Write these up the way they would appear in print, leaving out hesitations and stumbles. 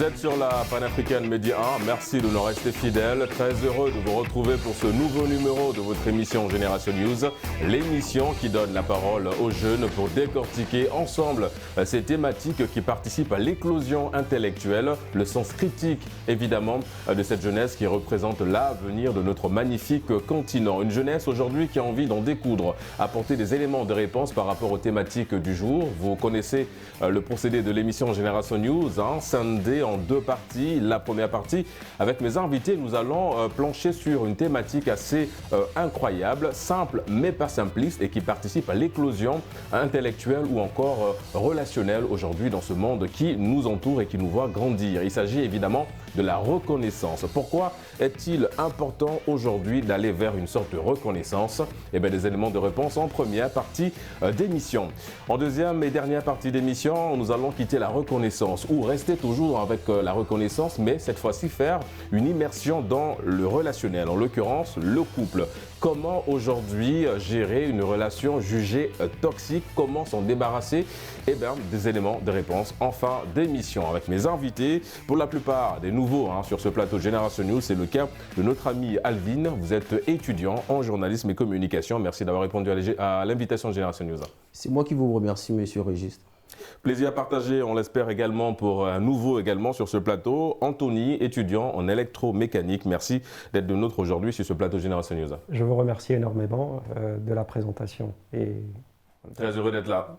Vous êtes sur la Panafricaine Média 1, merci de nous rester fidèles. Très heureux de vous retrouver pour ce nouveau numéro de votre émission Génération News, l'émission qui donne la parole aux jeunes pour décortiquer ensemble ces thématiques qui participent à l'éclosion intellectuelle, le sens critique évidemment de cette jeunesse qui représente l'avenir de notre magnifique continent. Une jeunesse aujourd'hui qui a envie d'en découdre, apporter des éléments de réponse par rapport aux thématiques du jour. Vous connaissez le procédé de l'émission Génération News, scindé en deux parties. La première partie, avec mes invités, nous allons plancher sur une thématique assez incroyable, simple mais pas simpliste et qui participe à l'éclosion intellectuelle ou encore relationnelle aujourd'hui dans ce monde qui nous entoure et qui nous voit grandir. Il s'agit évidemment de la reconnaissance. Pourquoi est-il important aujourd'hui d'aller vers une sorte de reconnaissance? Eh bien, des éléments de réponse en première partie d'émission. En deuxième et dernière partie d'émission, nous allons quitter la reconnaissance ou rester toujours avec la reconnaissance, mais cette fois-ci faire une immersion dans le relationnel, en l'occurrence le couple. Comment aujourd'hui gérer une relation jugée toxique? Comment s'en débarrasser? Eh bien, des éléments de réponse en fin d'émission avec mes invités. Pour la plupart des nouveaux sur ce plateau Génération News, c'est le cas de notre ami Alvin. Vous êtes étudiant en journalisme et communication. Merci d'avoir répondu à l'invitation de Génération News. C'est moi qui vous remercie, monsieur Régis. Plaisir à partager, on l'espère également pour un nouveau également sur ce plateau. Anthony, étudiant en électromécanique. Merci d'être de nôtre aujourd'hui sur ce plateau Génération News. Je vous remercie énormément de la présentation. Très heureux d'être là.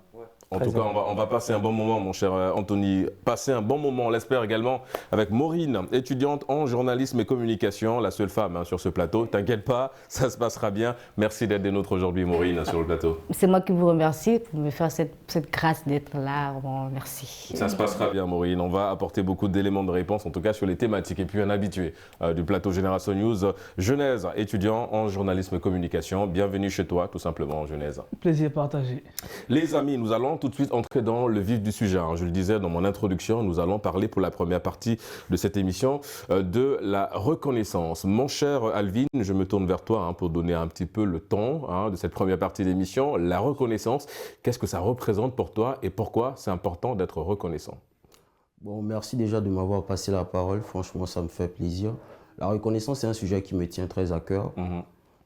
En tout cas, on va passer un bon moment, mon cher Anthony. Passer un bon moment, on l'espère également, avec Maureen, étudiante en journalisme et communication, la seule femme sur ce plateau. T'inquiète pas, ça se passera bien. Merci d'être des nôtres aujourd'hui, Maureen, sur le plateau. C'est moi qui vous remercie pour me faire cette grâce d'être là. Bon, merci. Ça se passera bien, Maureen. On va apporter beaucoup d'éléments de réponse, en tout cas sur les thématiques. Et puis un habitué du plateau Génération News, Genèse, étudiant en journalisme et communication. Bienvenue chez toi, tout simplement, Genèse. Plaisir partagé. Les amis, nous allons tout de suite entrer dans le vif du sujet. Je le disais dans mon introduction, nous allons parler pour la première partie de cette émission de la reconnaissance. Mon cher Alvin, je me tourne vers toi pour donner un petit peu le temps de cette première partie d'émission. La reconnaissance, qu'est-ce que ça représente pour toi et pourquoi c'est important d'être reconnaissant? Bon, merci déjà de m'avoir passé la parole. Franchement, ça me fait plaisir. La reconnaissance, c'est un sujet qui me tient très à cœur.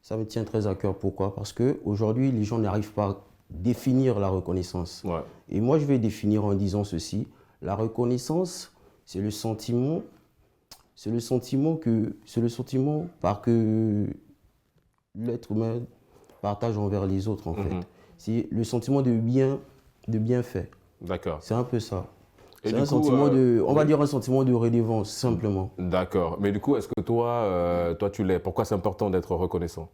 Ça me tient très à cœur. Pourquoi? Parce qu'aujourd'hui, les gens n'arrivent pas à définir la reconnaissance. Ouais. Et moi, je vais définir en disant ceci. La reconnaissance, c'est le sentiment que l'être humain partage envers les autres, en fait. C'est le sentiment de bienfait. D'accord. C'est un peu ça. Et C'est du un coup, sentiment on va dire un sentiment de redevance, simplement. D'accord. Mais du coup, est-ce que toi tu l'es? Pourquoi c'est important d'être reconnaissant?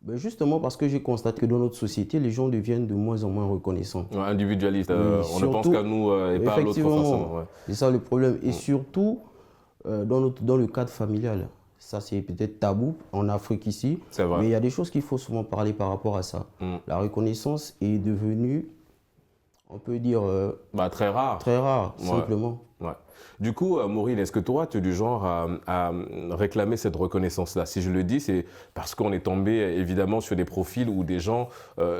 Ben justement parce que j'ai constaté que dans notre société, les gens deviennent de moins en moins reconnaissants. Individualiste, Oui, on ne pense qu'à nous et pas à l'autre forcément. Ouais. C'est ça le problème. Et surtout, dans le cadre familial. Ça, c'est peut-être tabou en Afrique ici. C'est vrai. Mais il y a des choses qu'il faut souvent parler par rapport à ça. La reconnaissance est devenue, on peut dire... très rare. Très rare, simplement. Ouais. Du coup, Maureen, est-ce que toi, tu es du genre à réclamer cette reconnaissance-là? Si je le dis, c'est parce qu'on est tombé évidemment sur des profils où des gens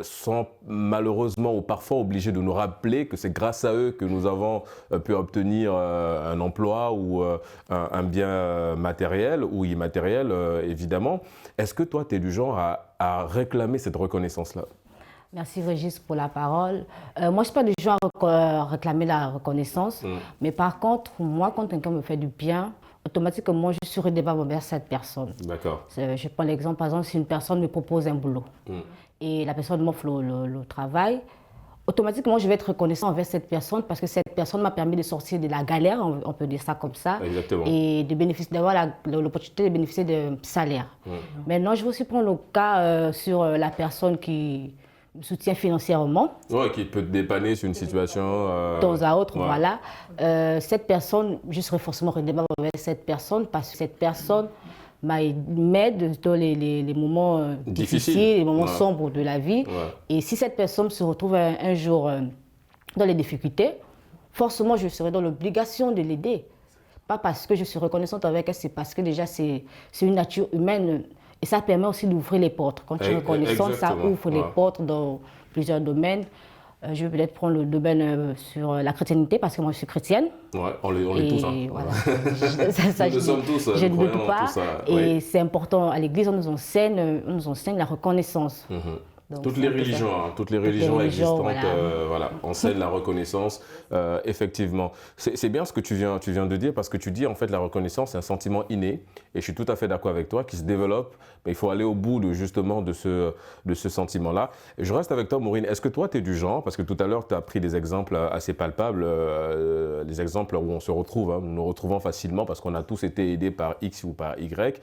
sont malheureusement ou parfois obligés de nous rappeler que c'est grâce à eux que nous avons pu obtenir un emploi ou un bien matériel ou immatériel, évidemment. Est-ce que toi, tu es du genre à réclamer cette reconnaissance-là? Merci Régis pour la parole. Moi, je ne suis pas du genre à réclamer la reconnaissance, mais par contre, moi, quand quelqu'un me fait du bien, automatiquement, je suis redevable envers cette personne. D'accord. Je prends l'exemple, par exemple, si une personne me propose un boulot et la personne m'offre le travail, automatiquement, je vais être reconnaissant envers cette personne parce que cette personne m'a permis de sortir de la galère, on peut dire ça comme ça, Exactement. et d'avoir l'opportunité de bénéficier d'un salaire. Maintenant, je vais aussi prendre le cas sur la personne qui me soutient financièrement. Ouais, qui peut te dépanner sur une situation... De temps à autre, voilà. Cette personne, je serai forcément redevable avec cette personne parce que cette personne m'aide dans les moments difficiles, les moments sombres de la vie. Et si cette personne se retrouve un jour dans les difficultés, forcément, je serai dans l'obligation de l'aider. Pas parce que je suis reconnaissante avec elle, c'est parce que déjà, c'est une nature humaine. Et ça permet aussi d'ouvrir les portes. Quand tu es reconnaissante, ça ouvre les portes dans plusieurs domaines. Je vais peut-être prendre le domaine sur la chrétienté parce que moi je suis chrétienne. Ouais, on est tous. Hein. Voilà. Nous sommes tous. Je ne doute pas. Tous, et oui. c'est important. À l'Église, on nous enseigne la reconnaissance. Donc, toutes les religions existantes voilà, enseignent la reconnaissance, effectivement. C'est bien ce que tu viens de dire, parce que tu dis en fait la reconnaissance c'est un sentiment inné, et je suis tout à fait d'accord avec toi, qui se développe, mais il faut aller au bout de ce sentiment-là. Et je reste avec toi, Maureen. Est-ce que toi tu es du genre, parce que tout à l'heure tu as pris des exemples assez palpables, des exemples où on se retrouve, hein, nous nous retrouvons facilement parce qu'on a tous été aidés par X ou par Y.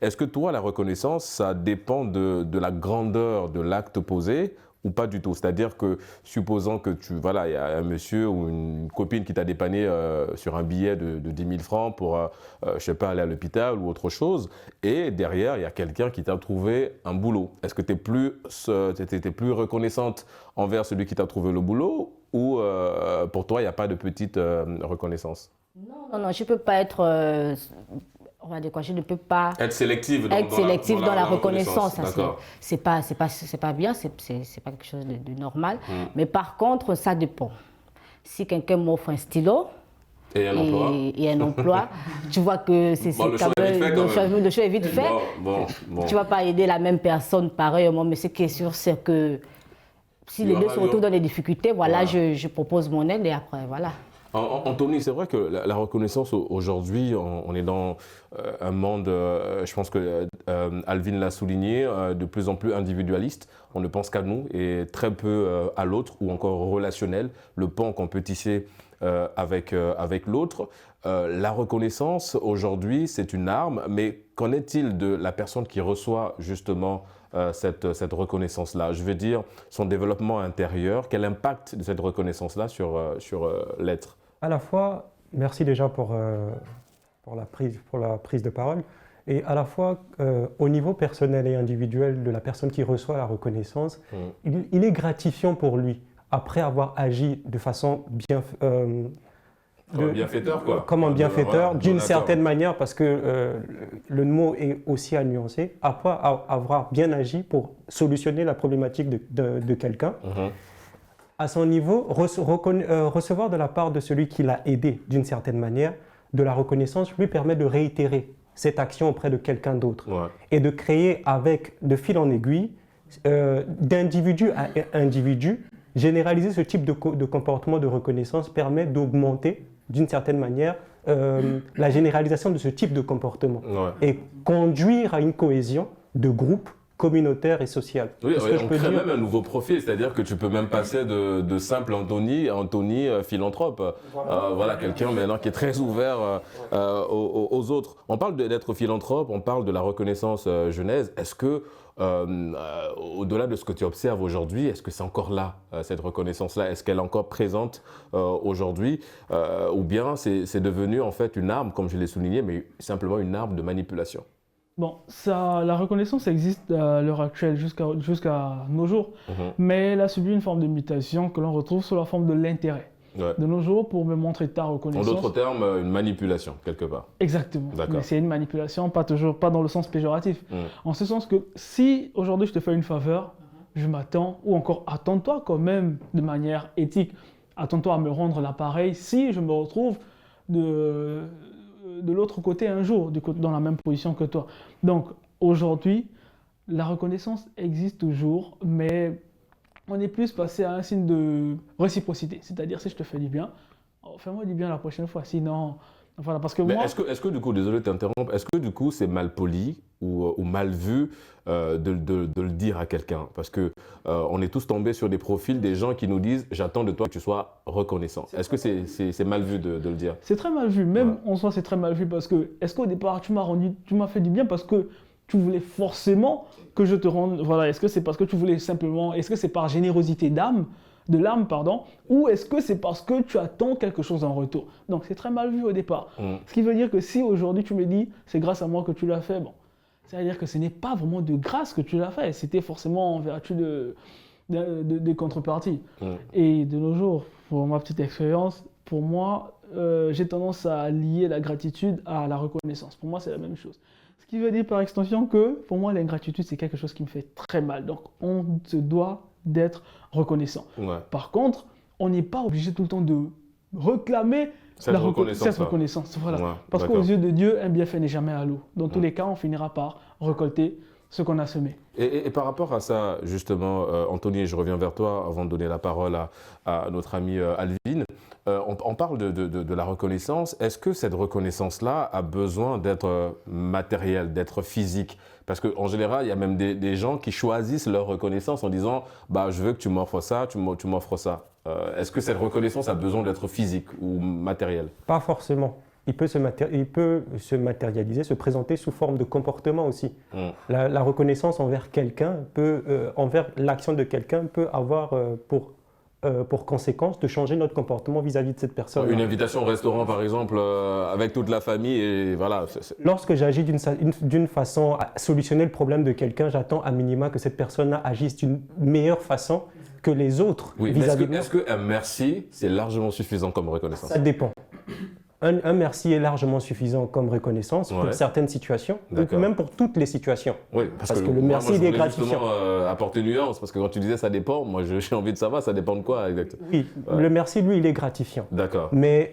Est-ce que toi la reconnaissance ça dépend de la grandeur de l'acte posé ou pas du tout? C'est-à-dire que, supposons que il y a un monsieur ou une copine qui t'a dépanné sur un billet de 10 000 francs pour, je sais pas, aller à l'hôpital ou autre chose, et derrière, il y a quelqu'un qui t'a trouvé un boulot. Est-ce que tu es plus reconnaissante envers celui qui t'a trouvé le boulot, ou pour toi, il n'y a pas de petite reconnaissance? Non, je ne peux pas être... on va dire quoi, je ne peux pas être sélective dans la reconnaissance. C'est pas bien, c'est pas quelque chose de normal. Mais par contre, ça dépend. Si quelqu'un m'offre un stylo et un emploi, tu vois que le choix est vite fait. Tu vas pas aider la même personne pareillement, mais ce qui est sûr, c'est que si les deux se retrouvent dans des difficultés, voilà. Je propose mon aide et après, voilà. Anthony, c'est vrai que la reconnaissance aujourd'hui, on est dans un monde, je pense que Alvin l'a souligné, de plus en plus individualiste. On ne pense qu'à nous et très peu à l'autre, ou encore relationnel, le pont qu'on peut tisser avec l'autre. La reconnaissance aujourd'hui, c'est une arme, mais qu'en est-il de la personne qui reçoit justement cette reconnaissance-là? Je veux dire, son développement intérieur, quel impact de cette reconnaissance-là sur l'être? À la fois, merci déjà pour la prise de parole, et à la fois au niveau personnel et individuel de la personne qui reçoit la reconnaissance, il est gratifiant pour lui, après avoir agi de façon comme un bienfaiteur, quoi. Comme un bienfaiteur, d'une certaine manière, parce que le mot est aussi à nuancer, après avoir bien agi pour solutionner la problématique de quelqu'un. À son niveau, recevoir de la part de celui qui l'a aidé d'une certaine manière, de la reconnaissance lui permet de réitérer cette action auprès de quelqu'un d'autre et de créer de fil en aiguille, d'individu à individu, généraliser ce type de comportement de reconnaissance permet d'augmenter d'une certaine manière la généralisation de ce type de comportement et conduire à une cohésion de groupe communautaire et social. Oui, on crée même un nouveau profil, c'est-à-dire que tu peux même passer de simple Anthony à Anthony philanthrope. Voilà, quelqu'un maintenant qui est très ouvert aux autres. On parle d'être philanthrope, on parle de la reconnaissance genèse. Est-ce que, au-delà de ce que tu observes aujourd'hui, est-ce que c'est encore là, cette reconnaissance-là? Est-ce qu'elle est encore présente aujourd'hui? Ou bien c'est devenu en fait une arme, comme je l'ai souligné, mais simplement une arme de manipulation? Bon, la reconnaissance existe à l'heure actuelle jusqu'à nos jours, mais elle a subi une forme de mutation que l'on retrouve sous la forme de l'intérêt. De nos jours, pour me montrer ta reconnaissance... En d'autres termes, une manipulation, quelque part. Exactement, mais c'est une manipulation, pas dans le sens péjoratif. En ce sens que si aujourd'hui je te fais une faveur, je m'attends, ou encore attends-toi quand même de manière éthique, attends-toi à me rendre l'appareil si je me retrouve de l'autre côté un jour, dans la même position que toi. Donc aujourd'hui, la reconnaissance existe toujours, mais on est plus passé à un signe de réciprocité. C'est-à-dire, si je te fais du bien, fais-moi du bien la prochaine fois. Sinon, voilà, parce que mais moi... Est-ce que du coup, désolé de t'interrompre, est-ce que du coup c'est mal poli ou mal vu de le dire à quelqu'un? Parce que on est tous tombés sur des profils des gens qui nous disent « j'attends de toi que tu sois reconnaissant ». Est-ce que c'est mal vu de le dire? C'est très mal vu, même en soi c'est très mal vu parce que est-ce qu'au départ tu m'as fait du bien parce que tu voulais forcément que je te rende... Voilà, est-ce que c'est parce que tu voulais simplement... Est-ce que c'est par générosité de l'âme, ou est-ce que c'est parce que tu attends quelque chose en retour? Donc c'est très mal vu au départ. Ce qui veut dire que si aujourd'hui tu me dis c'est grâce à moi que tu l'as fait, bon, c'est-à-dire que ce n'est pas vraiment de grâce que tu l'as fait, c'était forcément en vertu des contreparties. Et de nos jours, pour ma petite expérience, pour moi, j'ai tendance à lier la gratitude à la reconnaissance. Pour moi, c'est la même chose. Ce qui veut dire par extension que, pour moi, l'ingratitude, c'est quelque chose qui me fait très mal. Donc, on se doit d'être reconnaissant. Ouais. Par contre, on n'est pas obligé tout le temps de réclamer cette reconnaissance. Voilà. Ouais, parce qu'aux yeux de Dieu, un bienfait n'est jamais à l'eau. Dans tous les cas, on finira par récolter ce qu'on a semé. Et par rapport à ça, justement, Anthony, je reviens vers toi avant de donner la parole à notre ami Alvin. On parle de la reconnaissance. Est-ce que cette reconnaissance-là a besoin d'être matérielle, d'être physique? Parce qu'en général, il y a même des gens qui choisissent leur reconnaissance en disant bah, « je veux que tu m'offres ça, tu m'offres ça ». Est-ce que cette reconnaissance a besoin d'être physique ou matérielle? Pas forcément. Il peut se matérialiser, se présenter sous forme de comportement aussi. La reconnaissance envers quelqu'un, envers l'action de quelqu'un peut avoir pour conséquence de changer notre comportement vis-à-vis de cette personne. Une invitation au restaurant, par exemple, avec toute la famille, et voilà. Lorsque j'agis d'une façon à solutionner le problème de quelqu'un, j'attends à minima que cette personne agisse d'une meilleure façon que les autres. Oui, mais est-ce qu'un merci, c'est largement suffisant comme reconnaissance? Ça dépend. Un merci est largement suffisant comme reconnaissance pour certaines situations, ou même pour toutes les situations. Oui, parce que le merci est gratifiant. Justement apporter une nuance, parce que quand tu disais ça dépend, moi j'ai envie de savoir, ça dépend de quoi exactement? Oui, le merci, lui, il est gratifiant. D'accord. Mais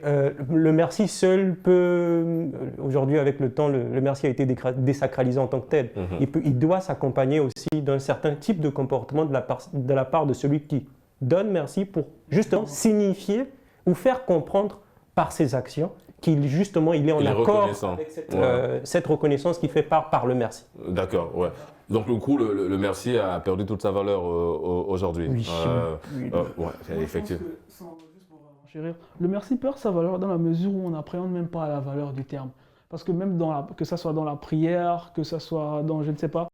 le merci seul peut, aujourd'hui avec le temps, le merci a été désacralisé en tant que tel. Il doit s'accompagner aussi d'un certain type de comportement de la part de celui qui donne merci pour justement signifier ou faire comprendre par ses actions, qu'il justement il est en accord avec cette reconnaissance qui fait par le merci. D'accord, ouais. Donc le coup, le merci a perdu toute sa valeur aujourd'hui. Oui. Ouais, effectivement. Le merci perd sa valeur dans la mesure où on n'appréhende même pas la valeur du terme. Parce que même que ça soit dans la prière, que ça soit dans, je ne sais pas,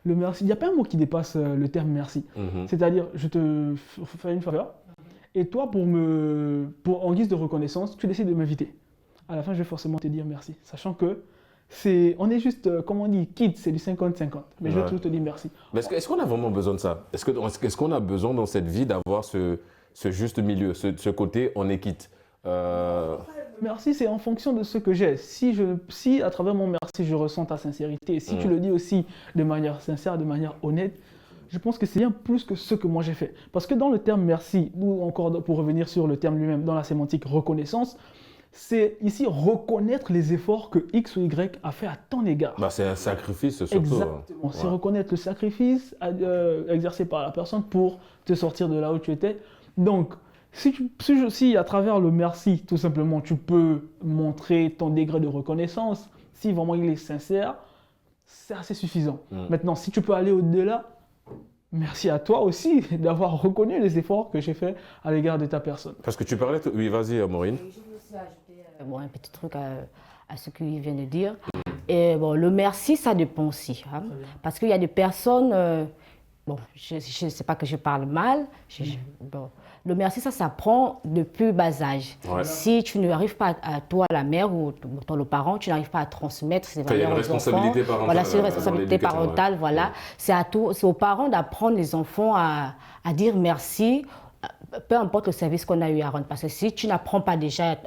le merci, il n'y a pas un mot qui dépasse le terme merci. C'est-à-dire, je te fais une faveur, et toi, en guise de reconnaissance, tu décides de m'inviter. À la fin, je vais forcément te dire merci, sachant que on est juste, comme on dit, quitte, c'est du 50-50. Mais je vais toujours te dire merci. Mais est-ce qu'on a vraiment besoin de ça? Est-ce qu'on a besoin dans cette vie d'avoir ce juste milieu, ce côté on est quitte? Merci, c'est en fonction de ce que j'ai. Si à travers mon merci, je ressens ta sincérité, et si tu le dis aussi de manière sincère, de manière honnête, je pense que c'est bien plus que ce que moi j'ai fait. Parce que dans le terme merci, ou encore pour revenir sur le terme lui-même, dans la sémantique reconnaissance, c'est ici reconnaître les efforts que X ou Y a fait à ton égard. Bah, c'est un sacrifice surtout. Exactement, c'est reconnaître le sacrifice exercé par la personne pour te sortir de là où tu étais. Donc, si à travers le merci, tout simplement, tu peux montrer ton degré de reconnaissance, si vraiment il est sincère, c'est assez suffisant. Maintenant, si tu peux aller au-delà, merci à toi aussi d'avoir reconnu les efforts que j'ai faits à l'égard de ta personne. Parce que tu parlais... Oui, vas-y, Maureen. Je veux aussi ajouter un petit truc à ce qu'il vient de dire. Et bon, le merci, ça dépend aussi. Hein, parce qu'il y a des personnes... je ne sais pas que je parle mal. Le merci, ça s'apprend depuis bas âge. Ouais. Si tu n'arrives pas toi, la mère ou le parent, tu n'arrives pas à transmettre ces valeurs aux enfants. Voilà, c'est une responsabilité parentale. Voilà. Ouais. C'est aux parents d'apprendre les enfants à dire merci, peu importe le service qu'on a eu à rendre. Parce que si tu n'apprends pas déjà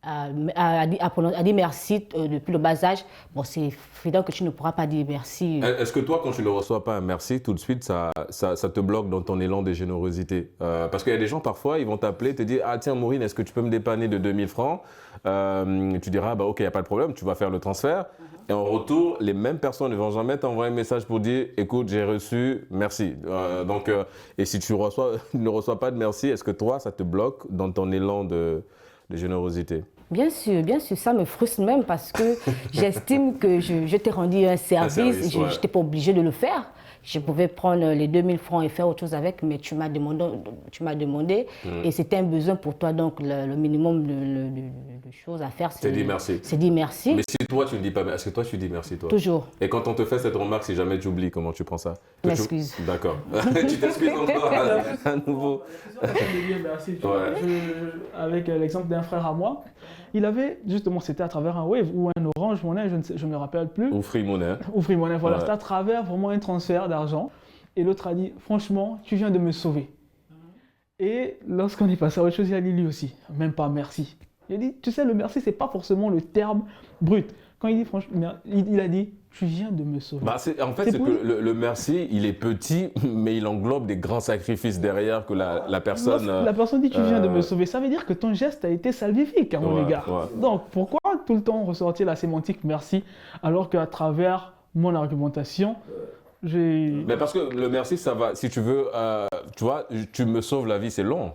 à dire merci depuis le bas âge, bon, c'est évident que tu ne pourras pas dire merci. Est-ce que toi, quand tu ne reçois pas un merci, tout de suite, ça te bloque dans ton élan de générosité? Parce qu'il y a des gens, parfois, ils vont t'appeler, te dire « Ah tiens, Maureen, est-ce que tu peux me dépanner de 2000 francs ?» Tu diras bah, « Ok, il n'y a pas de problème, tu vas faire le transfert. » Et en retour, les mêmes personnes ne vont jamais t'envoyer un message pour dire « Écoute, j'ai reçu, merci. » Et si tu ne reçois pas de merci, est-ce que toi, ça te bloque dans ton élan de générosité? Bien sûr, ça me frustre même parce que j'estime que je t'ai rendu un service, je n'étais pas obligée de le faire. Je pouvais prendre les 2000 francs et faire autre chose avec, mais tu m'as demandé et c'était un besoin pour toi, donc le minimum de choses à faire, c'est dire merci. C'est dire merci. Mais si toi, tu ne dis pas merci, est-ce que toi, tu dis merci, toi? Toujours. Et quand on te fait cette remarque, si jamais tu oublies, comment tu prends ça? Je m'excuse. D'accord. Tu t'excuses encore à nouveau. Merci. Avec l'exemple d'un frère à moi, il avait, justement, c'était à travers un Wave ou un Orange Money, je ne me rappelle plus. Ou Free Money. Ou Free Money, voilà. Ouais. C'était à travers vraiment un transfert d'argent. Et l'autre a dit, franchement, tu viens de me sauver. Et lorsqu'on est passé à autre chose, il a dit lui aussi, même pas merci. Il a dit, tu sais, le merci, c'est pas forcément le terme brut. Quand il dit franchement, il a dit, tu viens de me sauver. En fait, c'est que le merci, il est petit, mais il englobe des grands sacrifices derrière que la personne... La personne dit tu viens de me sauver, ça veut dire que ton geste a été salvifique à mon égard. Ouais. Donc, pourquoi tout le temps ressortir la sémantique merci, alors qu'à travers mon argumentation, Mais parce que le merci, ça va, si tu veux, tu vois, tu me sauves la vie, c'est long,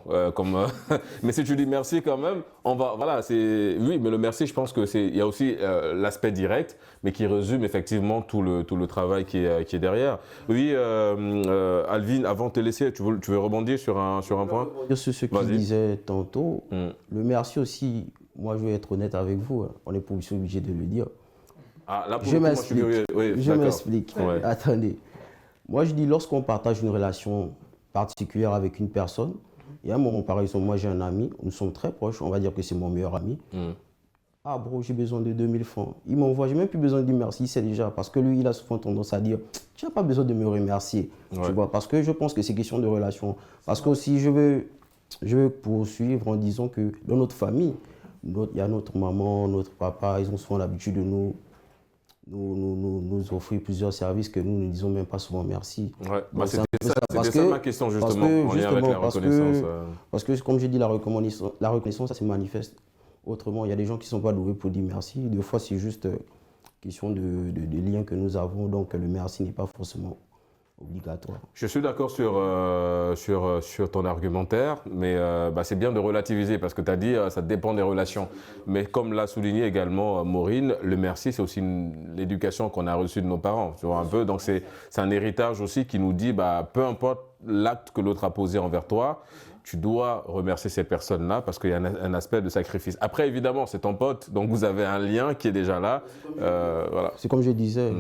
mais si tu dis merci quand même, oui, mais le merci, je pense il y a aussi l'aspect direct, mais qui résume effectivement tout le travail qui est derrière. Oui, Alvin, avant de te laisser, tu veux rebondir sur un point? Sur ce qu'il disait tantôt, le merci aussi, moi je vais être honnête avec vous, on n'est pas obligé de le dire. Je m'explique. Ouais. Attendez. Moi, je dis, lorsqu'on partage une relation particulière avec une personne, il y a un moment, par exemple, moi j'ai un ami, nous sommes très proches, on va dire que c'est mon meilleur ami. Ah bro, j'ai besoin de 2000 francs. Il m'envoie, j'ai même plus besoin de dire merci, c'est déjà, parce que lui, il a souvent tendance à dire, tu n'as pas besoin de me remercier. Tu vois, parce que je pense que c'est question de relation. Parce que aussi, je veux poursuivre en disant que dans notre famille, il y a notre maman, notre papa, ils ont souvent l'habitude de nous offrir plusieurs services que nous ne disons même pas souvent merci. Ouais. C'était ça ma question justement, en lien avec la reconnaissance. Parce que comme je dis, la reconnaissance, ça se manifeste autrement. Il y a des gens qui ne sont pas doués pour dire merci. Des fois, c'est juste question de liens que nous avons. Donc, le merci n'est pas forcément obligatoire. Je suis d'accord sur ton argumentaire, mais c'est bien de relativiser parce que tu as dit ça dépend des relations. Mais comme l'a souligné également Maureen, le merci, c'est aussi l'éducation qu'on a reçue de nos parents. Tu vois, un peu. Donc c'est un héritage aussi qui nous dit, peu importe l'acte que l'autre a posé envers toi, tu dois remercier cette personne-là parce qu'il y a un aspect de sacrifice. Après, évidemment, c'est ton pote, donc vous avez un lien qui est déjà là. Voilà. C'est comme je disais.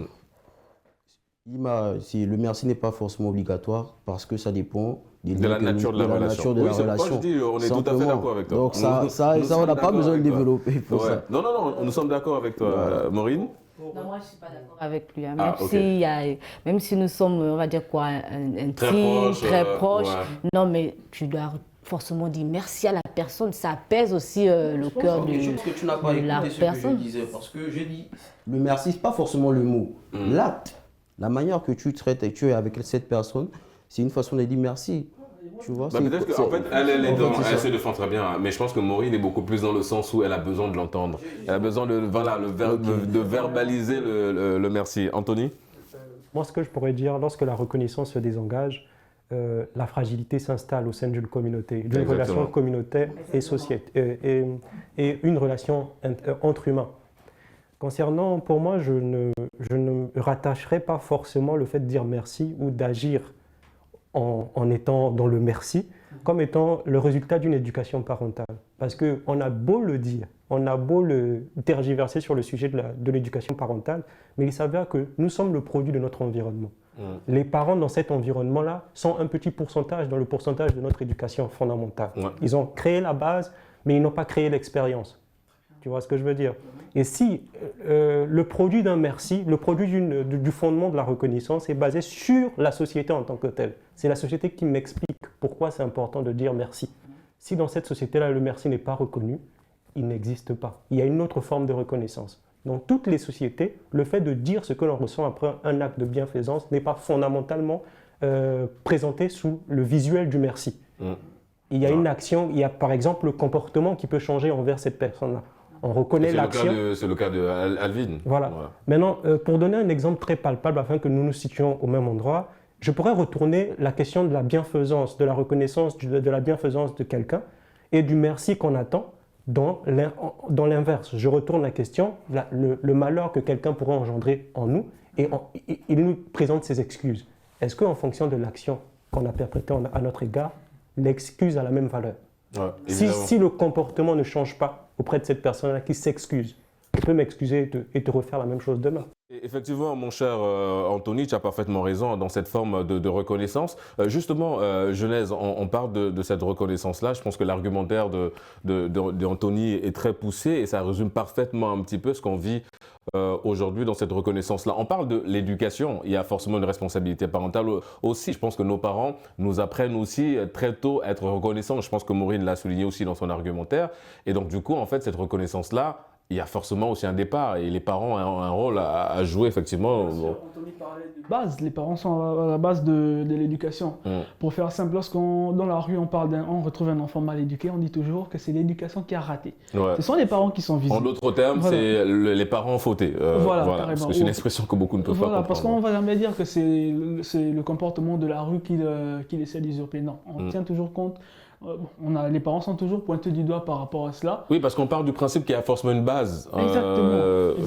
Le merci n'est pas forcément obligatoire parce que ça dépend de la nature de la relation. Oui, c'est pourquoi je dis, on est tout à fait d'accord avec toi. Donc ça on n'a pas besoin de développer pour ça. Non, nous sommes d'accord avec toi. Maureen? Non, moi je ne suis pas d'accord avec lui. Même si nous sommes, on va dire quoi, intimes, très proches. Ouais. Non, mais tu dois forcément dire merci à la personne. Ça apaise aussi le cœur de la personne. Je disais, parce que je dis, le merci, ce n'est pas forcément le mot. L'acte. La manière que tu traites et tu es avec cette personne, c'est une façon de dire merci. Tu vois, peut-être qu'en fait, elle se défend très bien, mais je pense que Maureen est beaucoup plus dans le sens où elle a besoin de l'entendre. Elle a besoin de verbaliser le merci. Anthony? Moi, ce que je pourrais dire, lorsque la reconnaissance se désengage, la fragilité s'installe au sein d'une communauté, d'une relation communautaire et une relation entre humains. Concernant, pour moi, je ne rattacherai pas forcément le fait de dire merci ou d'agir en étant dans le merci comme étant le résultat d'une éducation parentale. Parce qu'on a beau le dire, on a beau le tergiverser sur le sujet de l'éducation parentale, mais il s'avère que nous sommes le produit de notre environnement. Les parents dans cet environnement-là sont un petit pourcentage dans le pourcentage de notre éducation fondamentale. Ils ont créé la base, mais ils n'ont pas créé l'expérience. Tu vois ce que je veux dire? Et si le produit d'un merci, le produit du fondement de la reconnaissance est basé sur la société en tant que telle, c'est la société qui m'explique pourquoi c'est important de dire merci. Si dans cette société-là, le merci n'est pas reconnu, il n'existe pas. Il y a une autre forme de reconnaissance. Dans toutes les sociétés, le fait de dire ce que l'on ressent après un acte de bienfaisance n'est pas fondamentalement présenté sous le visuel du merci. Il y a une action, il y a par exemple le comportement qui peut changer envers cette personne-là. On reconnaît l'action. C'est le cas de Alvin. Voilà. Maintenant, pour donner un exemple très palpable afin que nous nous situions au même endroit, je pourrais retourner la question de la bienfaisance, de la reconnaissance de la bienfaisance de quelqu'un et du merci qu'on attend dans l'inverse. Je retourne la question, le malheur que quelqu'un pourrait engendrer en nous et il nous présente ses excuses. Est-ce qu'en fonction de l'action qu'on a perpétrée à notre égard, l'excuse a la même valeur? Si le comportement ne change pas auprès de cette personne-là qui s'excuse, je peux m'excuser et te refaire la même chose demain. Effectivement, mon cher Anthony, tu as parfaitement raison dans cette forme de reconnaissance. Justement, Genèse, on parle de cette reconnaissance-là. Je pense que l'argumentaire d'Anthony est très poussé et ça résume parfaitement un petit peu ce qu'on vit aujourd'hui dans cette reconnaissance-là. On parle de l'éducation. Il y a forcément une responsabilité parentale aussi. Je pense que nos parents nous apprennent aussi très tôt à être reconnaissants. Je pense que Maureen l'a souligné aussi dans son argumentaire. Et donc, du coup, en fait, cette reconnaissance-là, il y a forcément aussi un départ et les parents ont un rôle à jouer effectivement. Anthony parlait de base, les parents sont à la base de l'éducation. Pour faire simple, lorsqu'on dans la rue on retrouve un enfant mal éduqué, on dit toujours que c'est l'éducation qui a raté. Ouais. Ce sont les parents qui sont visés. En d'autres termes, voilà. C'est les parents fautés. Voilà, parce que c'est une expression que beaucoup ne peuvent pas comprendre. Parce qu'on ne va jamais dire que c'est le comportement de la rue qui essaie d'usurper. Non, on tient toujours compte. Les parents sont toujours pointés du doigt par rapport à cela. Oui, parce qu'on part du principe qu'il y a forcément une base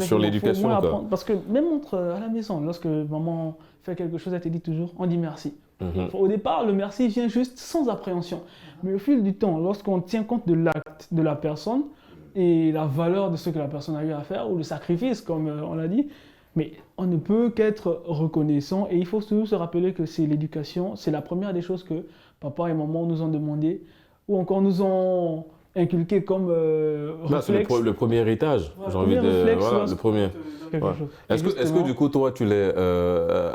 sur l'éducation. Parce que même à la maison, lorsque maman fait quelque chose, elle te dit toujours « on dit merci ». Au départ, le merci vient juste sans appréhension. Mais au fil du temps, lorsqu'on tient compte de l'acte de la personne et la valeur de ce que la personne a eu à faire, ou le sacrifice, comme on l'a dit, mais on ne peut qu'être reconnaissant. Et il faut toujours se rappeler que c'est l'éducation, c'est la première des choses que papa et maman nous ont demandé, ou encore nous ont inculqué comme réflexe. C'est le premier héritage, j'ai envie de... Voilà, le premier. Ouais. Est-ce que du coup, toi, tu l'es,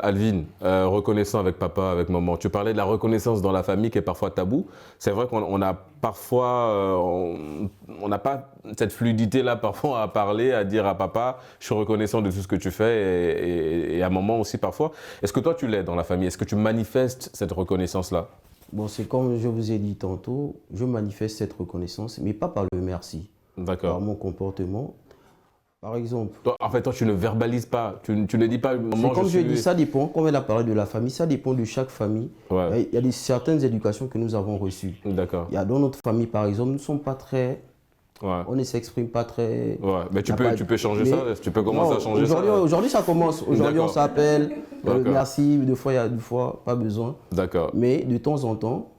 Alvin, reconnaissant avec papa, avec maman? Tu parlais de la reconnaissance dans la famille qui est parfois tabou. C'est vrai qu'on a parfois, on n'a pas cette fluidité-là parfois à parler, à dire à papa, je suis reconnaissant de tout ce que tu fais, et à maman aussi parfois. Est-ce que toi, tu l'es dans la famille? Est-ce que tu manifestes cette reconnaissance-là? Bon, c'est comme je vous ai dit tantôt, je manifeste cette reconnaissance, mais pas par le merci. D'accord. Par mon comportement. Par exemple. En fait, toi, tu ne verbalises pas, tu ne dis pas... C'est comme je dis, ça dépend, comme elle a parlé de la famille, ça dépend de chaque famille. Ouais. Il y a certaines éducations que nous avons reçues. D'accord. Il y a dans notre famille, par exemple, nous ne sommes pas très... Ouais. On ne s'exprime pas très... Ouais, mais tu peux changer ça, tu peux commencer à changer ça. Aujourd'hui, ça commence. Aujourd'hui, on s'appelle, merci, deux fois, pas besoin. D'accord. Mais de temps en temps,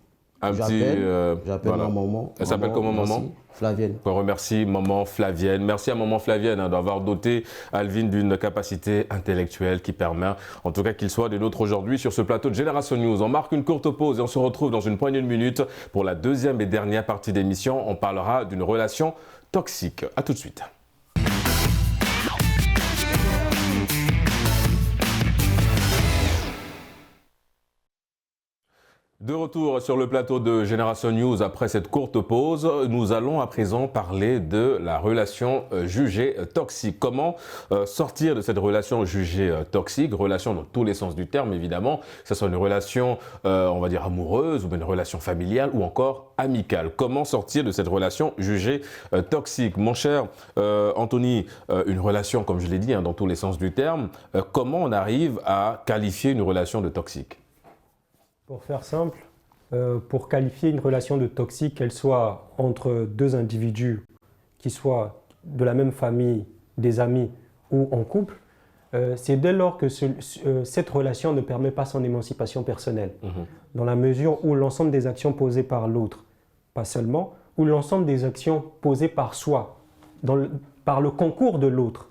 j'appelle ma maman. Elle s'appelle comment, maman? Flavienne. On remercie maman Flavienne. Merci à maman Flavienne d'avoir doté Alvin d'une capacité intellectuelle qui permet, en tout cas qu'il soit de nôtre aujourd'hui sur ce plateau de Génération News. On marque une courte pause et on se retrouve dans une poignée de minutes pour la deuxième et dernière partie d'émission. On parlera d'une relation toxique. À tout de suite. De retour sur le plateau de Génération News après cette courte pause, nous allons à présent parler de la relation jugée toxique. Comment sortir de cette relation jugée toxique, relation dans tous les sens du terme évidemment, que ce soit une relation on va dire amoureuse ou une relation familiale ou encore amicale. Comment sortir de cette relation jugée toxique? Mon cher Anthony, une relation comme je l'ai dit dans tous les sens du terme, comment on arrive à qualifier une relation de toxique? Pour faire simple, pour qualifier une relation de toxique, qu'elle soit entre deux individus qui soient de la même famille, des amis ou en couple, c'est dès lors que cette relation ne permet pas son émancipation personnelle. Dans la mesure où l'ensemble des actions posées par l'autre, pas seulement, ou l'ensemble des actions posées par soi, par le concours de l'autre,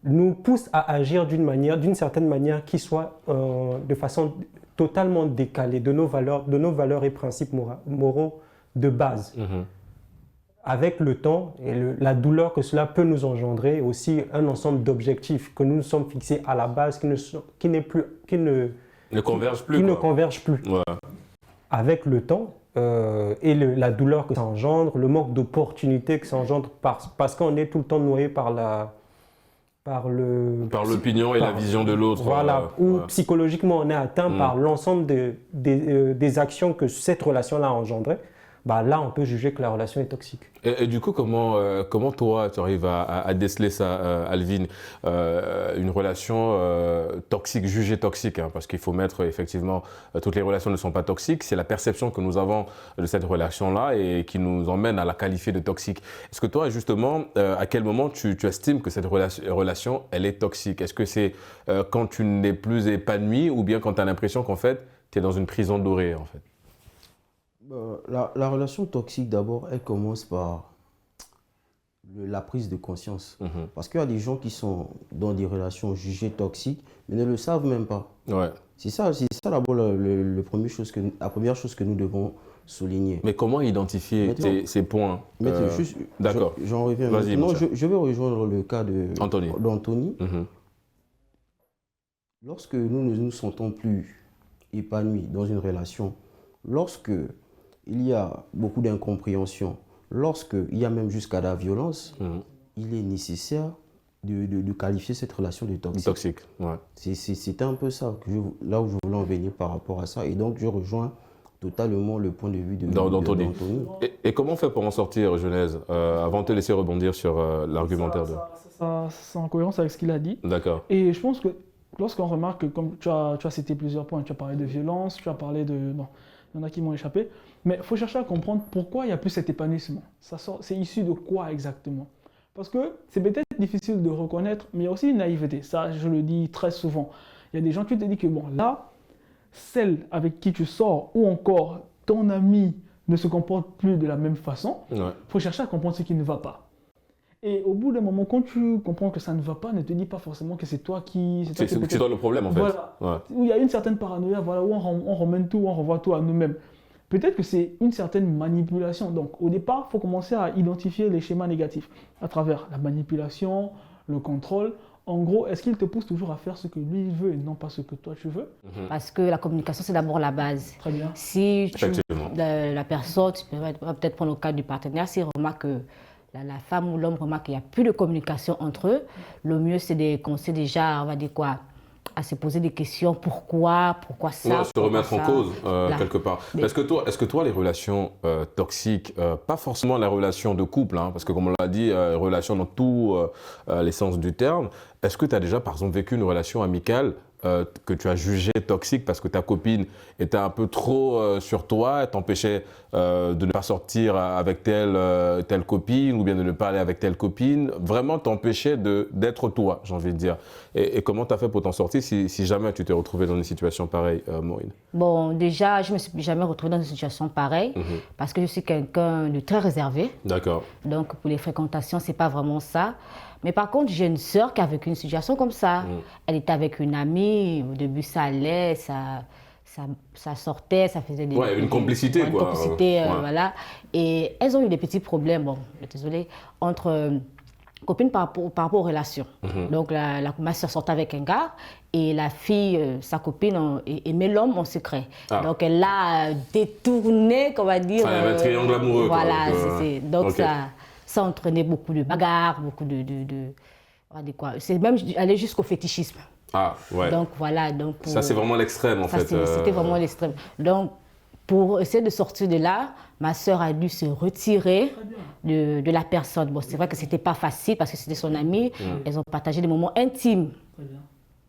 nous pousse à agir d'une certaine manière qui soit de façon totalement décalée de nos valeurs et principes moraux de base. Avec le temps et la douleur que cela peut nous engendrer, aussi un ensemble d'objectifs que nous nous sommes fixés à la base qui ne convergent plus. Ouais. Avec le temps et la douleur que ça engendre, le manque d'opportunités que ça engendre parce qu'on est tout le temps noyé par l'opinion et la vision de l'autre. Voilà, ou psychologiquement on est atteint par l'ensemble des actions que cette relation-là a engendrées. Là, on peut juger que la relation est toxique. Et du coup, comment toi, tu arrives à déceler ça, Alvin, une relation toxique, jugée toxique, parce qu'il faut mettre, effectivement, toutes les relations ne sont pas toxiques, c'est la perception que nous avons de cette relation-là et qui nous emmène à la qualifier de toxique. Est-ce que toi, justement, à quel moment tu estimes que cette relation, elle est toxique? Est-ce que c'est quand tu n'es plus épanoui ou bien quand tu as l'impression qu'en fait, tu es dans une prison dorée, en fait? La relation toxique, d'abord, elle commence par la prise de conscience. Parce qu'il y a des gens qui sont dans des relations jugées toxiques, mais ne le savent même pas. Ouais. C'est ça d'abord la première chose que nous devons souligner. Mais comment identifier ces points? D'accord. J'en reviens. Maintenant, je vais rejoindre le cas d'Anthony. Lorsque nous ne nous sentons plus épanouis dans une relation, lorsque il y a beaucoup d'incompréhension, lorsqu'il y a même jusqu'à la violence, il est nécessaire de qualifier cette relation de toxique. Toxique, ouais. C'était un peu ça, là où je voulais en venir par rapport à ça. Et donc, je rejoins totalement le point de vue d'Anthony. Et comment on fait pour en sortir, Genèse, avant de te laisser rebondir sur l'argumentaire de... C'est en cohérence avec ce qu'il a dit. D'accord. Et je pense que lorsqu'on remarque que, comme tu as cité plusieurs points, tu as parlé de violence, tu as parlé de... Non, il y en a qui m'ont échappé. Mais il faut chercher à comprendre pourquoi il n'y a plus cet épanouissement. C'est issu de quoi exactement? Parce que c'est peut-être difficile de reconnaître, mais il y a aussi une naïveté. Ça, je le dis très souvent. Il y a des gens qui te disent que, bon, là, celle avec qui tu sors, ou encore ton ami ne se comporte plus de la même façon, il faut chercher à comprendre ce qui ne va pas. Et au bout d'un moment, quand tu comprends que ça ne va pas, ne te dis pas forcément que c'est toi qui... C'est toi le problème, en fait. Voilà. Ouais. Où il y a une certaine paranoïa, voilà, où on ramène tout, on renvoie tout à nous-mêmes. Peut-être que c'est une certaine manipulation. Donc, au départ, il faut commencer à identifier les schémas négatifs à travers la manipulation, le contrôle. En gros, est-ce qu'il te pousse toujours à faire ce que lui veut et non pas ce que toi tu veux? Parce que la communication, c'est d'abord la base. Très bien. Si la personne, tu peux peut-être prendre le cas du partenaire, s'il remarque que la femme ou l'homme remarque qu'il n'y a plus de communication entre eux, le mieux c'est de commencer déjà, on va dire quoi, à se poser des questions. Pourquoi ça? Ouais, se remettre en cause, quelque part. Est-ce que toi, les relations toxiques, pas forcément la relation de couple, hein, parce que comme on l'a dit, relation dans tous les sens du terme, est-ce que tu as déjà, par exemple, vécu une relation amicale que tu as jugée toxique parce que ta copine était un peu trop sur toi, elle t'empêchait de ne pas sortir avec telle copine ou bien de ne pas aller avec telle copine, vraiment t'empêchait d'être toi, j'ai envie de dire. Et comment tu as fait pour t'en sortir si jamais tu t'es retrouvé dans une situation pareille, Maureen? Bon, déjà, je ne me suis jamais retrouvée dans une situation pareille parce que je suis quelqu'un de très réservé. D'accord. Donc, pour les fréquentations, ce n'est pas vraiment ça. Mais par contre, j'ai une sœur qui a vécu une situation comme ça. Elle était avec une amie, au début ça allait, ça sortait, ça faisait des... Ouais, une complicité quoi. Une complicité, voilà. Et elles ont eu des petits problèmes, bon, désolé, entre copines par rapport aux relations. Donc ma sœur sortait avec un gars et la fille, sa copine, aimait l'homme en secret. Donc elle l'a détourné, on va dire. Ça avait un triangle amoureux. Voilà, donc ça entraînait beaucoup de bagarres, beaucoup c'est même aller jusqu'au fétichisme. Ah, ouais. Donc voilà. Donc ça, c'est vraiment l'extrême, en fait. C'était vraiment l'extrême. Donc, pour essayer de sortir de là, ma sœur a dû se retirer de la personne. Bon, c'est vrai que ce n'était pas facile parce que c'était son amie. Elles ont partagé des moments intimes. Très bien.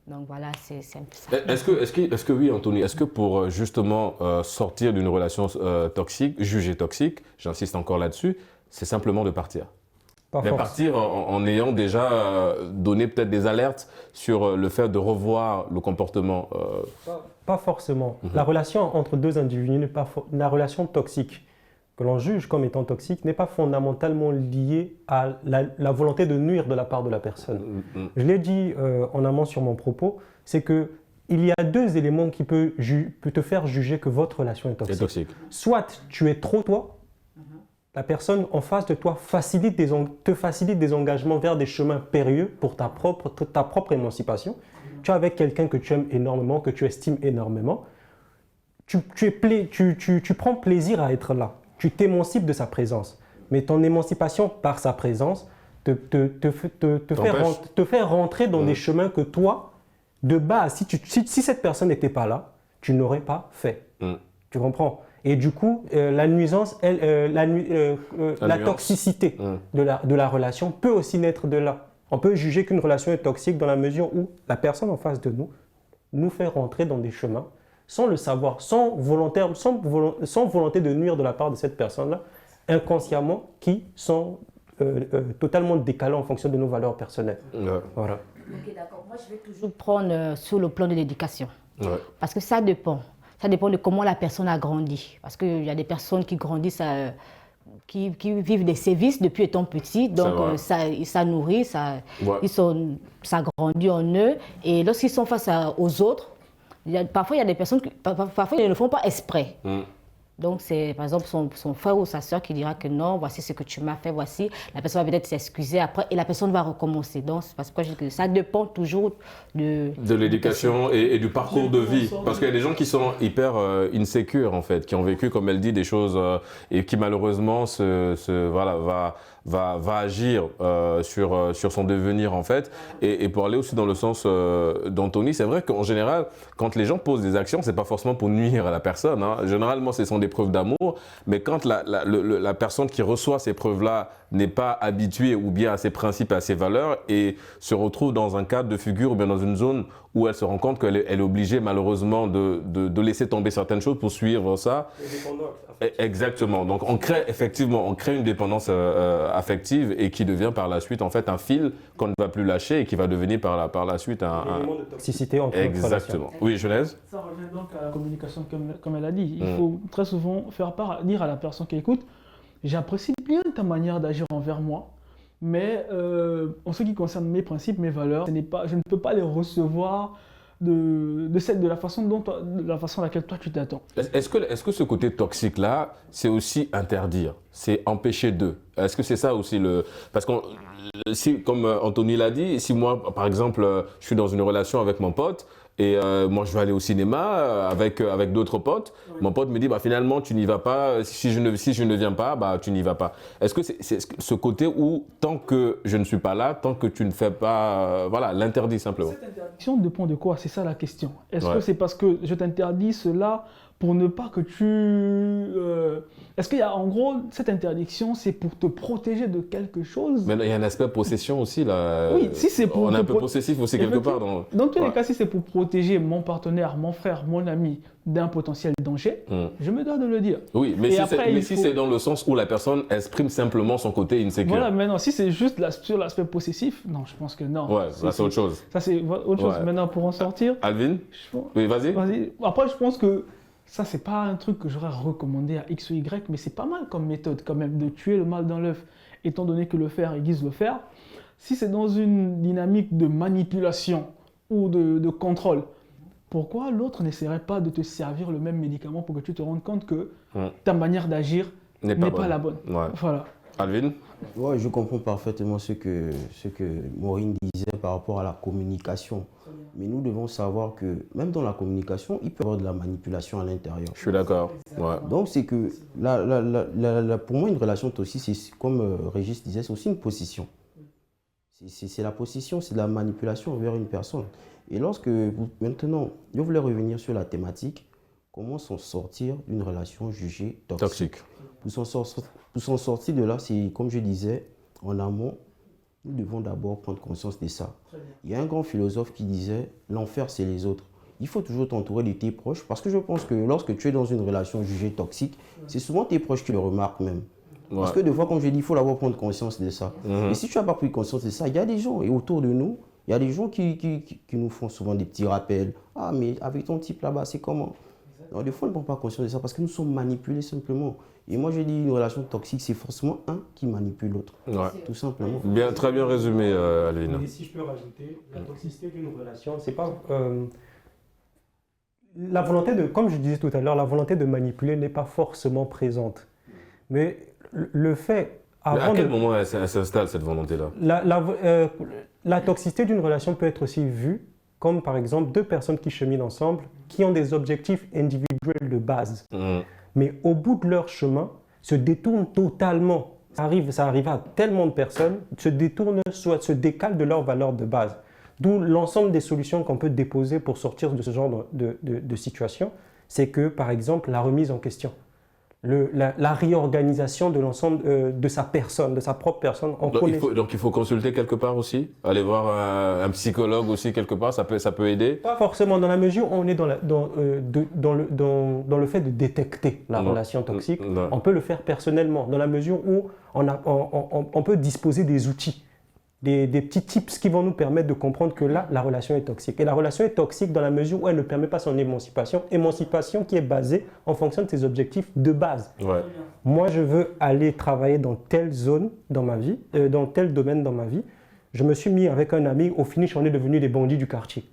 Donc voilà, c'est un peu ça. Est-ce que oui, Anthony, est-ce que pour justement sortir d'une relation toxique, jugée toxique, j'insiste encore là-dessus, c'est simplement de partir? Mais partir en ayant déjà donné peut-être des alertes sur le fait de revoir le comportement. Pas forcément. La relation entre deux individus n'est pas la relation toxique que l'on juge comme étant toxique n'est pas fondamentalement liée à la volonté de nuire de la part de la personne. Je l'ai dit en amont sur mon propos, c'est que il y a deux éléments qui peuvent te faire juger que votre relation est toxique. Soit tu es trop toi. La personne en face de toi te facilite des engagements vers des chemins périlleux pour ta propre émancipation. Tu es avec quelqu'un que tu aimes énormément, que tu estimes énormément. Tu prends plaisir à être là. Tu t'émancipes de sa présence. Mais ton émancipation par sa présence te fait rentrer dans des chemins que toi, de base, si cette personne n'était pas là, tu n'aurais pas fait. Tu comprends? Et du coup, la nuisance, la toxicité de la relation peut aussi naître de là. On peut juger qu'une relation est toxique dans la mesure où la personne en face de nous fait rentrer dans des chemins sans le savoir, sans volonté de nuire de la part de cette personne-là, inconsciemment, qui sont totalement décalés en fonction de nos valeurs personnelles. Voilà. Ok, d'accord. Moi, je vais toujours prendre sur le plan de l'éducation. Parce que ça dépend. Ça dépend de comment la personne a grandi. Parce qu'il y a des personnes qui grandissent, qui vivent des sévices depuis étant petits. Donc, ça nourrit, ça grandit en eux. Et lorsqu'ils sont face aux autres, parfois, il y a des personnes qui parfois, ils ne le font pas exprès. Donc, c'est par exemple son frère ou sa soeur qui dira que non, voici ce que tu m'as fait, voici. La personne va peut-être s'excuser après et la personne va recommencer. Donc, c'est parce que je dis que ça dépend toujours de l'éducation et du parcours de vie. Parce qu'il y a des gens qui sont hyper insécures, en fait, qui ont vécu, comme elle dit, des choses et qui malheureusement va agir sur son devenir en fait. Et pour aller aussi dans le sens d'Anthony, c'est vrai qu'en général, quand les gens posent des actions, c'est pas forcément pour nuire à la personne. Hein. Généralement, ce sont des preuves d'amour, mais quand la personne qui reçoit ces preuves-là n'est pas habituée ou bien à ses principes et à ses valeurs et se retrouve dans un cadre de figure ou bien dans une zone où elle se rend compte qu'elle est obligée malheureusement de laisser tomber certaines choses pour suivre ça. Exactement. Donc on crée une dépendance affective et qui devient par la suite en fait un fil qu'on ne va plus lâcher et qui va devenir par la suite un élément de toxicité entre exactement. Oui, Genèse. Ça revient donc à la communication comme elle a dit. Il faut très souvent dire à la personne qui écoute, j'apprécie bien ta manière d'agir envers moi. Mais en ce qui concerne mes principes, mes valeurs, je ne peux pas les recevoir de la façon à laquelle toi tu t'attends. Est-ce que ce côté toxique-là, c'est aussi interdire, c'est empêcher d'eux? Est-ce que c'est ça aussi Parce que comme Anthony l'a dit, si moi, par exemple, je suis dans une relation avec mon pote, et moi, je vais aller au cinéma avec d'autres potes. Oui. Mon pote me dit, finalement, tu n'y vas pas. Si je ne viens pas, tu n'y vas pas. Est-ce que c'est ce côté où, tant que je ne suis pas là, tant que tu ne fais pas, l'interdit simplement? Cette interdiction dépend de quoi? C'est ça la question. Est-ce que c'est parce que je t'interdis cela pour ne pas que tu... Est-ce qu'il y a, en gros, cette interdiction, c'est pour te protéger de quelque chose? Mais il y a un aspect possession aussi, là. Oui, si c'est pour... On est un peu possessif aussi, quelque part. Dans tous les cas, si c'est pour protéger mon partenaire, mon frère, mon ami d'un potentiel danger, je me dois de le dire. Oui, mais si c'est dans le sens où la personne exprime simplement son côté insécure. Voilà, mais non, si c'est juste sur l'aspect possessif, non, je pense que non. Ouais, là, c'est autre chose. Ça, c'est autre chose. Maintenant, pour en sortir... Alvin? Oui, vas-y. Après, je pense que ça, c'est pas un truc que j'aurais recommandé à X ou Y, mais c'est pas mal comme méthode quand même de tuer le mal dans l'œuf, étant donné que le fer aiguise le fer. Si c'est dans une dynamique de manipulation ou de contrôle, pourquoi l'autre n'essaierait pas de te servir le même médicament pour que tu te rendes compte que ta manière d'agir n'est pas la bonne? Ouais. Voilà. Alvin? Ouais, je comprends parfaitement ce que Maureen disait par rapport à la communication. Mais nous devons savoir que même dans la communication, il peut y avoir de la manipulation à l'intérieur. Je suis d'accord. Ouais. Donc c'est que pour moi, une relation toxique, c'est comme Régis disait, c'est aussi une possession. C'est la possession, c'est de la manipulation envers une personne. Et maintenant, je voulais revenir sur la thématique, comment s'en sortir d'une relation jugée toxique. Pour s'en sortir de là, c'est comme je disais, en amont, nous devons d'abord prendre conscience de ça. Il y a un grand philosophe qui disait, l'enfer c'est les autres. Il faut toujours t'entourer de tes proches, parce que je pense que lorsque tu es dans une relation jugée toxique, c'est souvent tes proches qui le remarquent même. Ouais. Parce que des fois, comme je dis, il faut d'abord prendre conscience de ça. Et si tu n'as pas pris conscience de ça, il y a des gens, et autour de nous, il y a des gens qui nous font souvent des petits rappels. Ah, mais avec ton type là-bas, c'est comment? Alors, des fois, on ne prend pas conscience de ça parce que nous sommes manipulés simplement. Et moi, je dis une relation toxique, c'est forcément un qui manipule l'autre. Ouais. Tout simplement. Très bien résumé, Alvin. Et si je peux rajouter, la toxicité d'une relation, c'est pas... la volonté de, comme je disais tout à l'heure, la volonté de manipuler n'est pas forcément présente. Mais le fait... Mais à quel moment elle s'installe, cette volonté-là? La toxicité d'une relation peut être aussi vue comme, par exemple, deux personnes qui cheminent ensemble, qui ont des objectifs individuels de base. Mais au bout de leur chemin, se détournent totalement. Ça arrive à tellement de personnes, se détournent, soit se décalent de leurs valeurs de base. D'où l'ensemble des solutions qu'on peut déposer pour sortir de ce genre de situation, c'est que, par exemple, la remise en question. La réorganisation de l'ensemble de sa personne, de sa propre personne. Donc il faut consulter quelque part aussi? Aller voir un psychologue aussi quelque part, ça peut aider? Pas forcément, dans la mesure où on est dans le fait de détecter la relation toxique. On peut le faire personnellement, dans la mesure où on peut disposer des outils. Des petits tips qui vont nous permettre de comprendre que là, la relation est toxique. Et la relation est toxique dans la mesure où elle ne permet pas son émancipation. Émancipation qui est basée en fonction de ses objectifs de base. Ouais. Moi, je veux aller travailler dans telle zone dans ma vie, dans tel domaine dans ma vie. Je me suis mis avec un ami, au finish, on est devenus des bandits du quartier.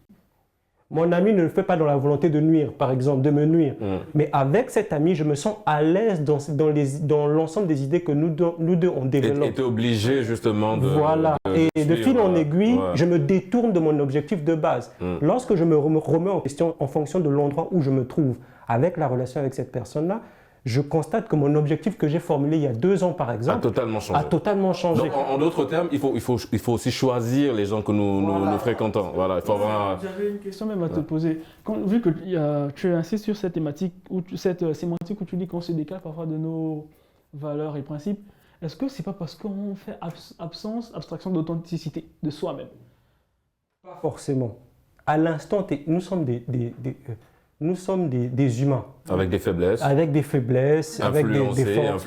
Mon ami ne le fait pas dans la volonté de nuire, par exemple, de me nuire. Mais avec cet ami, je me sens à l'aise dans l'ensemble des idées que nous deux on développe. Et tu es obligé justement de... Voilà. Et de fil en aiguille, je me détourne de mon objectif de base. Lorsque je me remets en question en fonction de l'endroit où je me trouve avec la relation avec cette personne-là, je constate que mon objectif que j'ai formulé il y a 2 ans, par exemple, a totalement changé. Donc, en d'autres termes, il faut aussi choisir les gens que nous fréquentons. Voilà, il faut avoir... J'avais une question même à te poser. Vu que tu insistes sur cette thématique, cette sémantique où tu dis qu'on se décale parfois de nos valeurs et principes, est-ce que c'est pas parce qu'on fait abstraction d'authenticité de soi-même? Pas forcément. À l'instant, nous sommes des humains. Avec des faiblesses. Avec des faiblesses, avec des forces.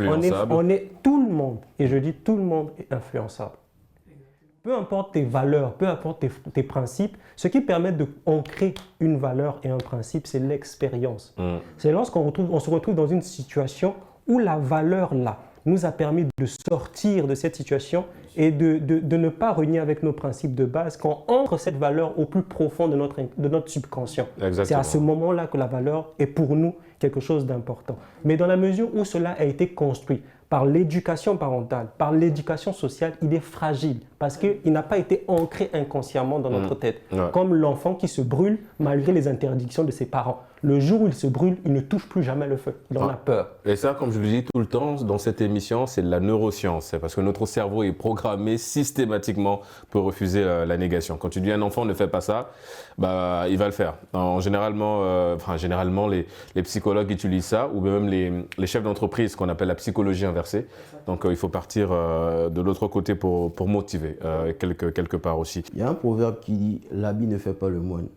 On est tout le monde, et je dis tout le monde est influençable. Peu importe tes valeurs, peu importe tes principes, ce qui permet d'ancrer une valeur et un principe, c'est l'expérience. C'est lorsqu'on se retrouve dans une situation où la valeur là nous a permis de sortir de cette situation et de ne pas renier avec nos principes de base, qu'on entre cette valeur au plus profond de notre subconscient. C'est à ce moment-là que la valeur est pour nous quelque chose d'important. Mais dans la mesure où cela a été construit par l'éducation parentale, par l'éducation sociale, il est fragile parce qu'il n'a pas été ancré inconsciemment dans notre tête. Comme l'enfant qui se brûle malgré les interdictions de ses parents. Le jour où il se brûle, il ne touche plus jamais le feu. Il en a peur. Et ça, comme je le dis tout le temps dans cette émission, c'est de la neuroscience. C'est parce que notre cerveau est programmé systématiquement pour refuser la négation. Quand tu dis à un enfant ne fais pas ça, bah, il va le faire. Généralement, les psychologues utilisent ça, ou même les chefs d'entreprise, qu'on appelle la psychologie inversée. Donc il faut partir de l'autre côté pour motiver, quelque part aussi. Il y a un proverbe qui dit « l'habit ne fait pas le moine ».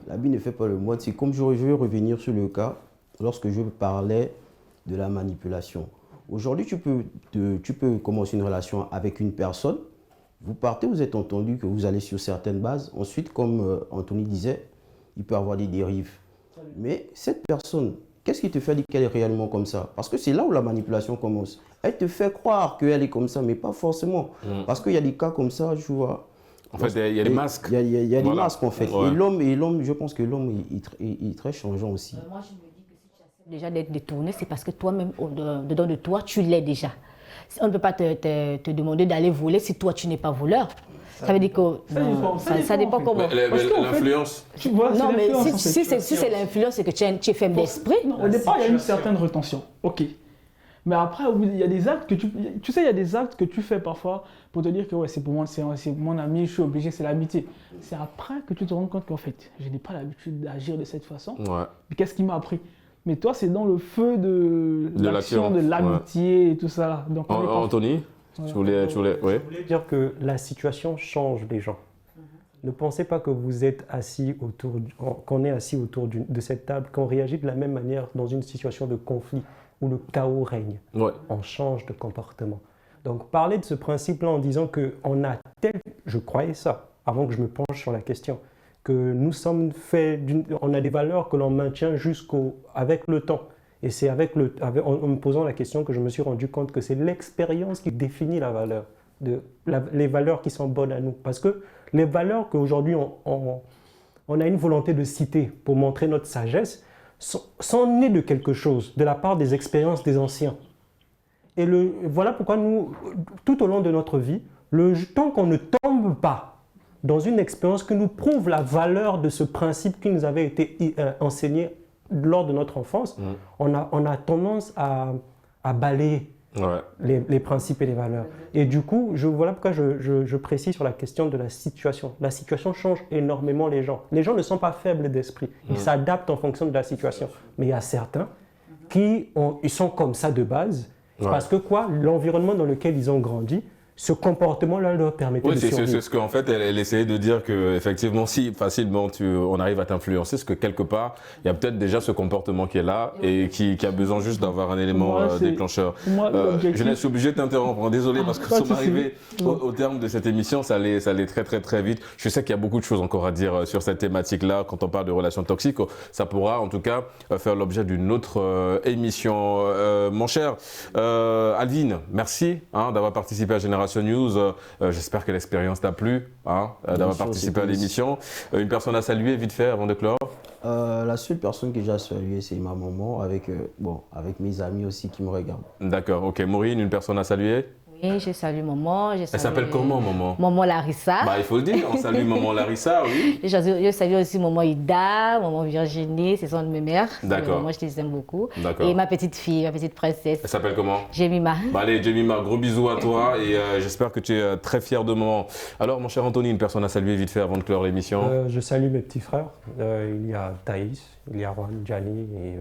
L'habit ne fait pas le moine. C'est comme je veux revenir sur le cas lorsque je parlais de la manipulation. Aujourd'hui, tu peux commencer une relation avec une personne. Vous partez, vous êtes entendu que vous allez sur certaines bases. Ensuite, comme Anthony disait, il peut y avoir des dérives. Mais cette personne, qu'est-ce qui te fait dire qu'elle est réellement comme ça? Parce que c'est là où la manipulation commence. Elle te fait croire qu'elle est comme ça, mais pas forcément. Parce qu'il y a des cas comme ça, je vois. En fait, il y a des masques. Il y a des masques, en fait. Ouais. Et l'homme, je pense que l'homme est très changeant aussi. Moi, je me dis que si tu acceptes déjà d'être détourné, c'est parce que toi-même, dedans de toi, tu l'es déjà. On ne peut pas te demander d'aller voler si toi, tu n'es pas voleur. Ça veut dire que ça dépend comment. L'influence. Non, mais si c'est l'influence, c'est que tu es faible d'esprit. Au départ, il y a une certaine retention. OK. Mais après, il y a des actes que il y a des actes que tu fais parfois pour te dire que ouais, c'est pour moi, c'est mon ami, je suis obligé, c'est l'amitié. C'est après que tu te rends compte qu'en fait, je n'ai pas l'habitude d'agir de cette façon. Ouais. Mais qu'est-ce qui m'a appris? Mais toi, c'est dans le feu de l'action, de l'amitié et tout ça. Donc, Anthony, tu voulais dire que la situation change les gens. Ne pensez pas que vous êtes qu'on est assis autour de cette table, qu'on réagit de la même manière dans une situation de conflit où le chaos règne. Ouais. On change de comportement. Donc, parler de ce principe-là en disant qu'on a je croyais ça, avant que je me penche sur la question, que nous sommes faits on a des valeurs que l'on maintient avec le temps. Et c'est en me posant la question que je me suis rendu compte que c'est l'expérience qui définit la valeur, les valeurs qui sont bonnes à nous. Parce que les valeurs qu'aujourd'hui on a une volonté de citer pour montrer notre sagesse, sont nés de quelque chose, de la part des expériences des anciens. Et voilà pourquoi nous, tout au long de notre vie, tant qu'on ne tombe pas dans une expérience qui nous prouve la valeur de ce principe qui nous avait été enseigné lors de notre enfance, on a tendance à balayer les principes et les valeurs. Et du coup, voilà pourquoi je précise sur la question de la situation. La situation change énormément les gens. Les gens ne sont pas faibles d'esprit. Ils s'adaptent en fonction de la situation. Mais il y a certains ils sont comme ça de base, parce que l'environnement dans lequel ils ont grandi, ce comportement-là leur permettait de survivre. C'est ce qu'en fait, elle essayait de dire qu'effectivement, si facilement on arrive à t'influencer, c'est que quelque part, il y a peut-être déjà ce comportement qui est là et qui a besoin juste d'avoir un élément déclencheur. Je suis obligé de t'interrompre, désolé, parce que nous sommes arrivés au terme de cette émission, ça allait très très très vite. Je sais qu'il y a beaucoup de choses encore à dire sur cette thématique-là, quand on parle de relations toxiques. Ça pourra en tout cas faire l'objet d'une autre émission. Mon cher Alvin, merci d'avoir participé à Génération News. J'espère que l'expérience t'a plu, d'avoir participé à l'émission. Une personne à saluer vite fait avant de clore? La seule personne que j'ai à saluer, c'est ma maman, avec mes amis aussi qui me regardent. D'accord, ok. Maureen, une personne à saluer? Oui, je salue maman. Elle s'appelle comment, maman? Maman Larissa. Bah, il faut le dire, on salue maman Larissa, oui. Je salue aussi maman Ida, maman Virginie, ce sont de mes mères. D'accord. Moi, je les aime beaucoup. D'accord. Et ma petite fille, ma petite princesse. Elle s'appelle comment? Jemima. Bah, allez, Jemima, gros bisous à toi et j'espère que tu es très fier de maman. Alors, mon cher Anthony, une personne à saluer vite fait avant de clore l'émission. Je salue mes petits frères. Il y a Thaïs, il y a Juan, Gianni et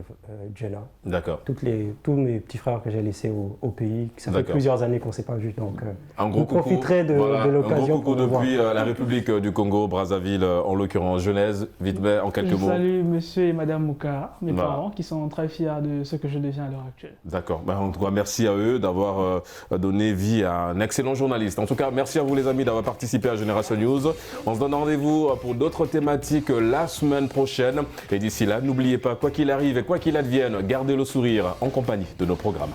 Jenna. D'accord. Tous mes petits frères que j'ai laissés au pays. Ça fait D'accord. plusieurs années qu'on ne s'est pas vus. Donc, un gros je profiterai de l'occasion. Un gros coucou depuis la République du Congo, Brazzaville, en l'occurrence Genèse. Vite fait, en quelques mots. Salut monsieur et madame Mouka, mes parents, qui sont très fiers de ce que je deviens à l'heure actuelle. D'accord. Ben, en tout cas, merci à eux d'avoir donné vie à un excellent journaliste. En tout cas, merci à vous les amis d'avoir participé à Génération News. On se donne rendez-vous pour d'autres thématiques la semaine prochaine. Et d'ici là, n'oubliez pas, quoi qu'il arrive et quoi qu'il advienne, gardez le sourire en compagnie de nos programmes.